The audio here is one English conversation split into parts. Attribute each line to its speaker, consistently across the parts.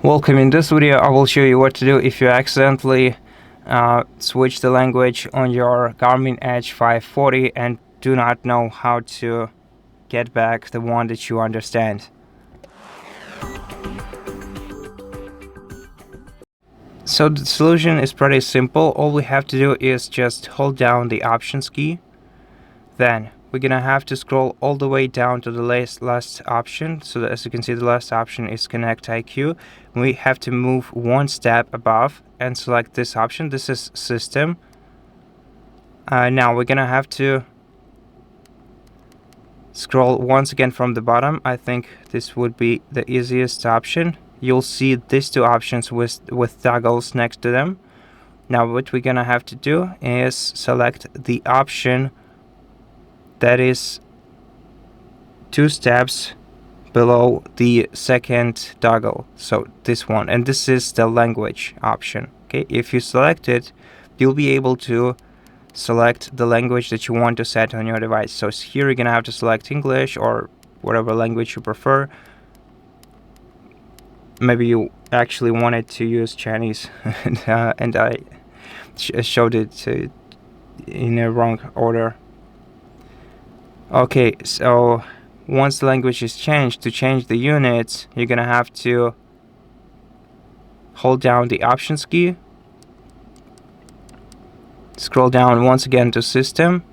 Speaker 1: Welcome. In this video I will show you what to do if you accidentally switch the language on your Garmin Edge 540 and do not know how to get back the one that you understand. So the solution is pretty simple. All we have to do is just hold down the Options key. Then we're gonna have to scroll all the way down to the last option. So as you can see, the last option is Connect IQ. We have to move one step above and select this option. This is System. Now we're gonna have to scroll once again from the bottom. I think this would be the easiest option. You'll see these two options with toggles next to them. Now what we're gonna have to do is select the option that is two steps below the second toggle, so this one, and this is the language option. Okay, if you select it, you'll be able to select the language that you want to set on your device. So here you're gonna have to select English or whatever language you prefer. Maybe you actually wanted to use Chinese and I showed it in a wrong order. Okay, so once the language is changed, to change the units, you're gonna have to hold down the Options key, scroll down once again to System,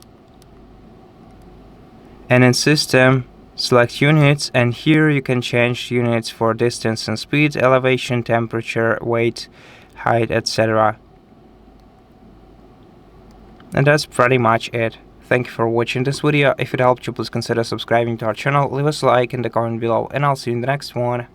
Speaker 1: and in System, select Units, and here you can change units for distance and speed, elevation, temperature, weight, height, etc. And that's pretty much it. Thank you for watching this video. If it helped you, please consider subscribing to our channel, leave us a like in the comment below, and I'll see you in the next one.